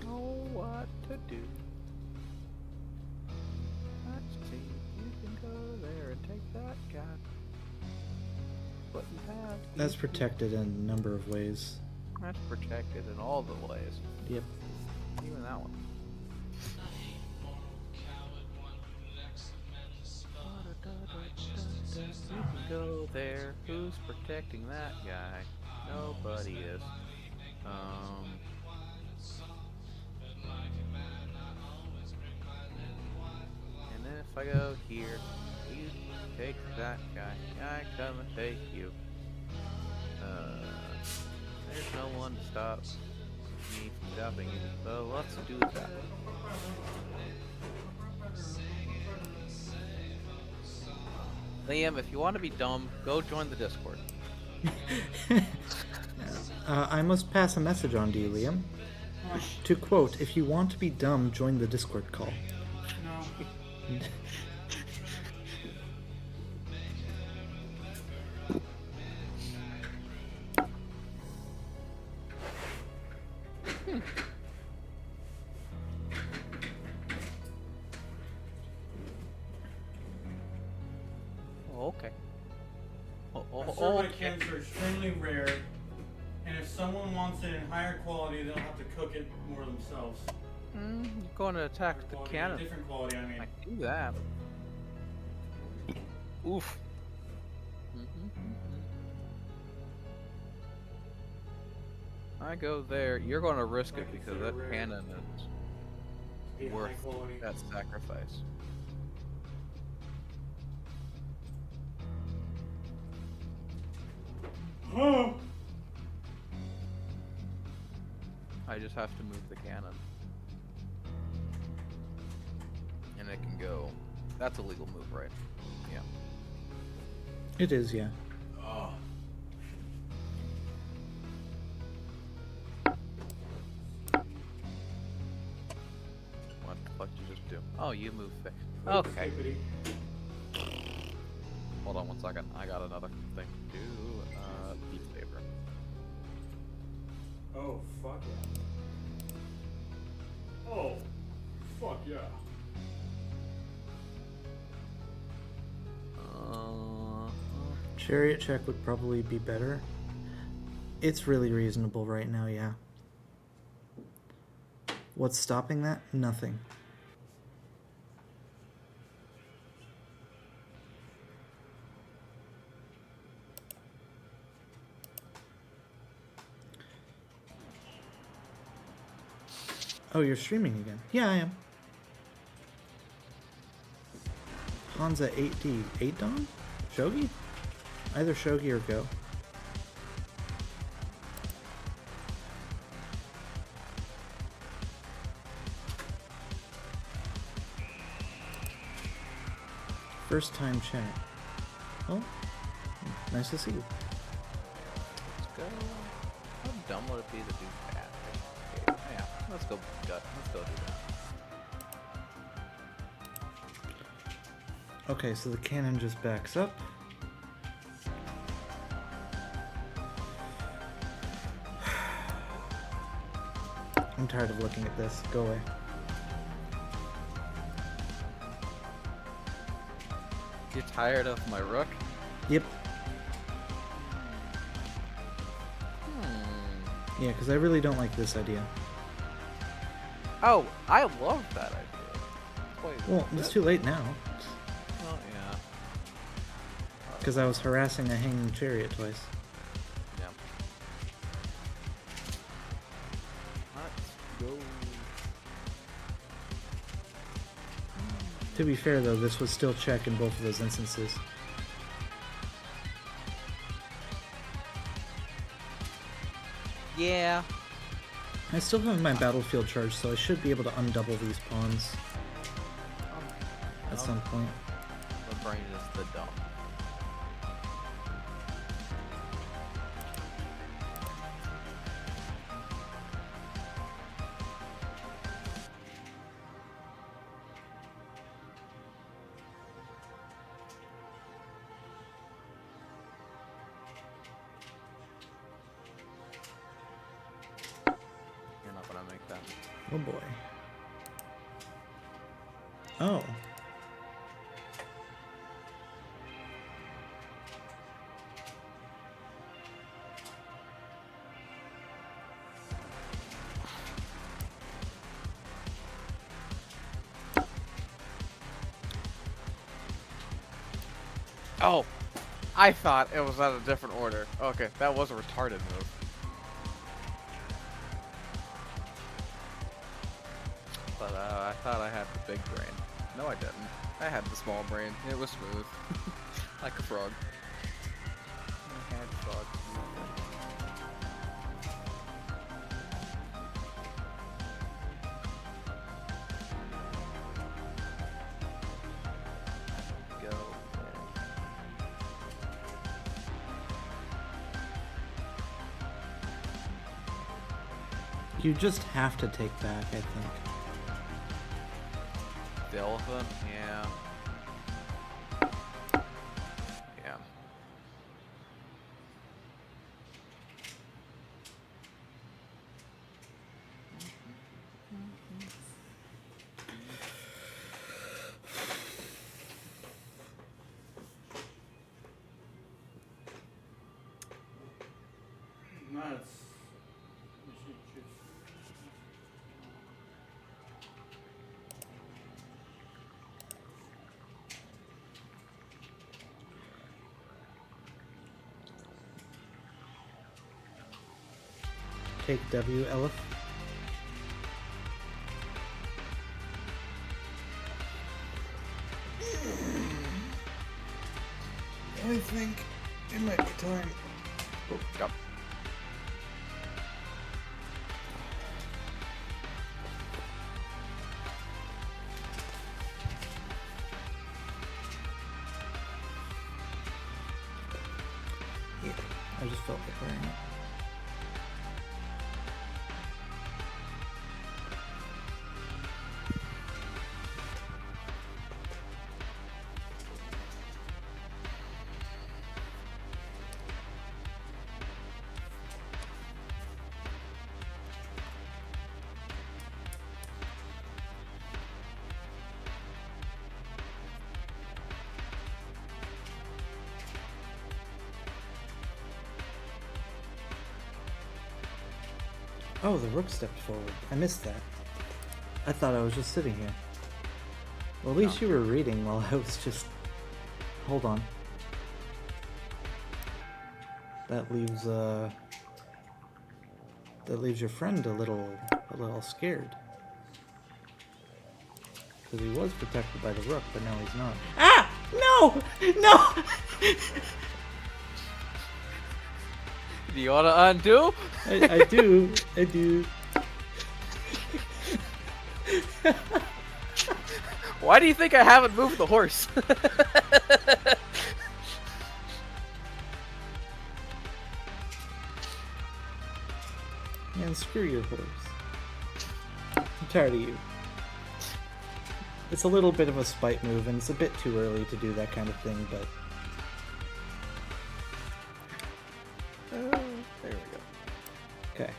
Know what to do. Let's see, you can go there and take that guy. What you have. That's protected in a number of ways. That's protected in all the ways. Yep. Even that one. You can go there. Who's protecting that guy? Nobody is. And then if I go here, you take that guy. I come and take you. There's no one to stop me from stopping you. So let's do that. Liam, if you want to be dumb, go join the Discord. I must pass a message on to you, Liam. To quote, if you want to be dumb, join the Discord call. No. Okay. Server mechanics are extremely rare, and if someone wants it in higher quality, they'll have to cook it more themselves. You're going to attack the Quality, cannon. different quality, I mean. I can do that. Oof. I go there. You're going to risk it because that cannon is Be high worth quality. that sacrifice. Oh. I just have to move the cannon. can go. That's a legal move, right? Yeah. It is, yeah. Oh. What the fuck did you just do? Oh, you move fast. Okay. Hold on 1 second. I got another thing to do. Beat saber. Oh, fuck yeah. Oh, fuck yeah. Chariot check would probably be better. It's really reasonable right now, yeah. What's stopping that? Nothing. Oh, you're streaming again? Yeah, I am. Hansa 8D. 8 Dawn? Shogi? Either Shogi or Go. First time chat. Oh, nice to see you. Let's go. How dumb would it be to do that? Okay, yeah, let's go gut. Let's go do that. Okay, so the cannon just backs up. I'm tired of looking at this. Go away. You're tired of my rook? Yep. Hmm. Yeah, because I really don't like this idea. Oh, I love that idea. Wait, Well, it's too late now. Oh, yeah. Because I was harassing a hanging chariot twice. Yeah. Let's go. To be fair, though, this was still check in both of those instances. Yeah. I still have my battlefield charge, so I should be able to undouble these pawns at some point. The brain is the dumb. You're not gonna make that. Oh boy. Oh. Oh, I thought it was at a different order. Okay, that was a retarded move. But I thought I had the big brain. No, I didn't. I had the small brain. It was smooth, like a frog. I had frog. Go. You just have to take back, I think. The elephant, yeah. Yeah. Nice. Take W, Elif. I think it might be time. Oh, go. Yeah, I just felt like wearing it. Oh, the rook stepped forward. I missed that. I thought I was just sitting here. Well, at least you were reading while I was just... Hold on. That leaves your friend a little scared. Because he was protected by the rook, but now he's not. Ah! No! No! Do you want to undo? I do. I do. Why do you think I haven't moved the horse? Man, screw your horse. I'm tired of you. It's a little bit of a spite move, and it's a bit too early to do that kind of thing, but... There we go. Okay.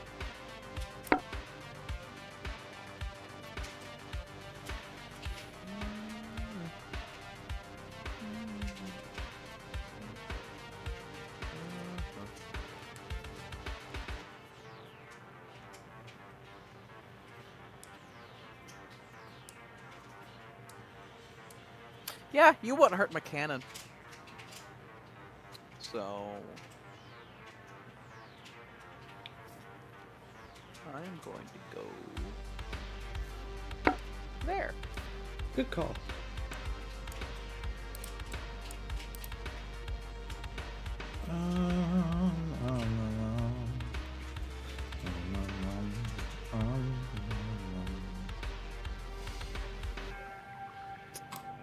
Yeah, you wouldn't hurt my cannon. So... I'm going to go... there. Good call.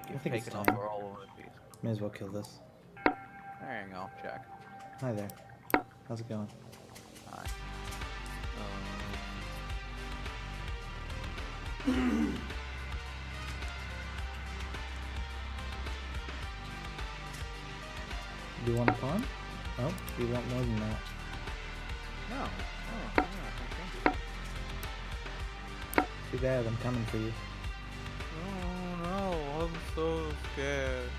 I think it's Taking off time. for all of these. May as well kill this. There you go, check. Hi there. How's it going? Hi. Do you want a pawn? Oh, you want more than that. No. Oh, yeah, Too bad, I'm coming for you. oh no, I'm so scared.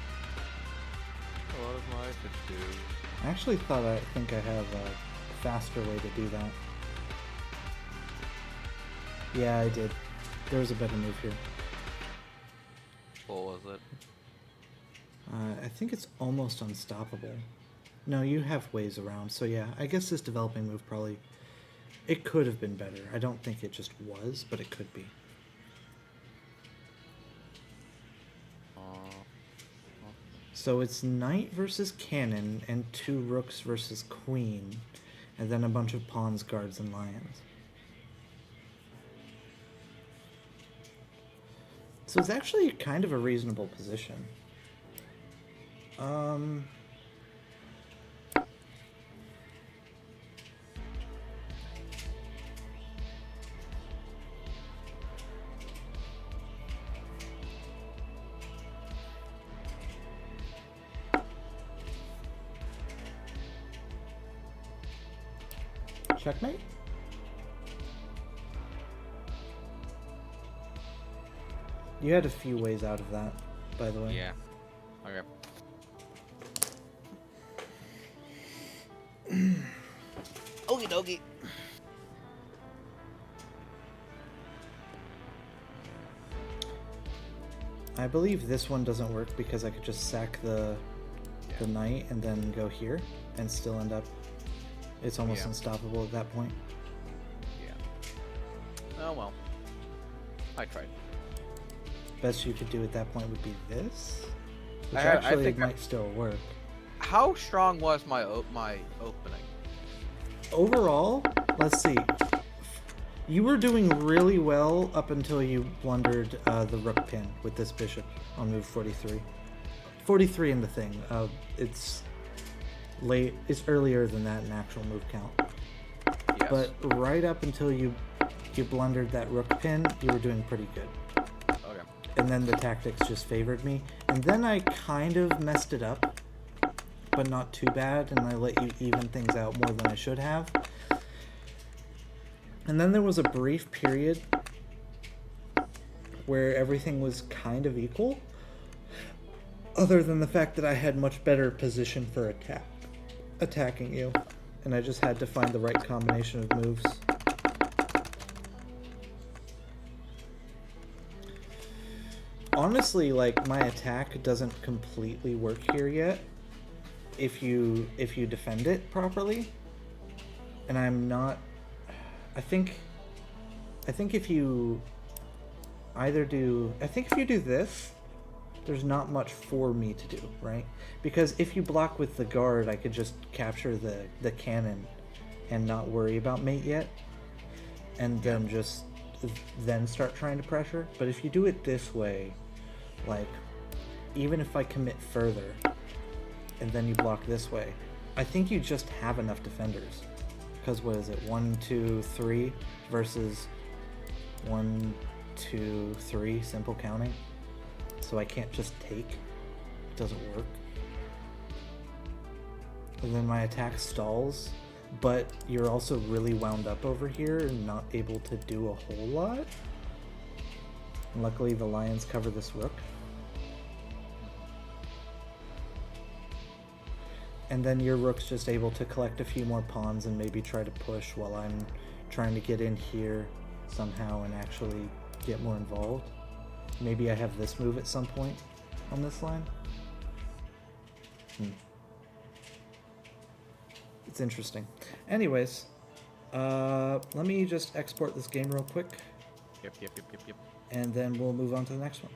What am I to do? I actually think I have a faster way to do that. Yeah, I did. There was a better move here. What was it? I think it's almost unstoppable. No, you have ways around, so yeah, I guess this developing move probably... It could have been better. I don't think it just was, but it could be. So it's knight versus cannon, and 2 rooks versus queen, and then a bunch of pawns, guards, and lions. So it's actually kind of a reasonable position. Checkmate? You had a few ways out of that, by the way. Yeah. Okay. Okie dokie. I believe this one doesn't work because I could just sack the knight and then go here and still end up... It's almost Yeah. unstoppable at that point. Yeah. Oh well. I tried. Best you could do at that point would be this, which I actually think might still work. How strong was my my opening? Overall, let's see. You were doing really well up until you blundered the rook pin with this bishop on move 43. 43 in the thing. late. It's earlier than that in actual move count. Yes. But right up until you blundered that rook pin, you were doing pretty good. Okay. And then the tactics just favored me. And then I kind of messed it up, but not too bad, and I let you even things out more than I should have. And then there was a brief period where everything was kind of equal, other than the fact that I had much better position for attacking you, and I just had to find the right combination of moves. Honestly, like, my attack doesn't completely work here yet if you defend it properly. And I'm not, I think if you do this, there's not much for me to do, right? Because if you block with the guard, I could just capture the cannon and not worry about mate yet, and then just then start trying to pressure. But if you do it this way, like, even if I commit further and then you block this way, I think you just have enough defenders. Because what is it, 1, 2, 3 versus 1, 2, 3 simple counting? So I can't just take. It doesn't work. And then my attack stalls, but you're also really wound up over here and not able to do a whole lot. And luckily the lions cover this rook. And then your rook's just able to collect a few more pawns and maybe try to push while I'm trying to get in here somehow and actually get more involved. Maybe I have this move at some point on this line. It's interesting. Anyways, let me just export this game real quick, Yep. and then we'll move on to the next one.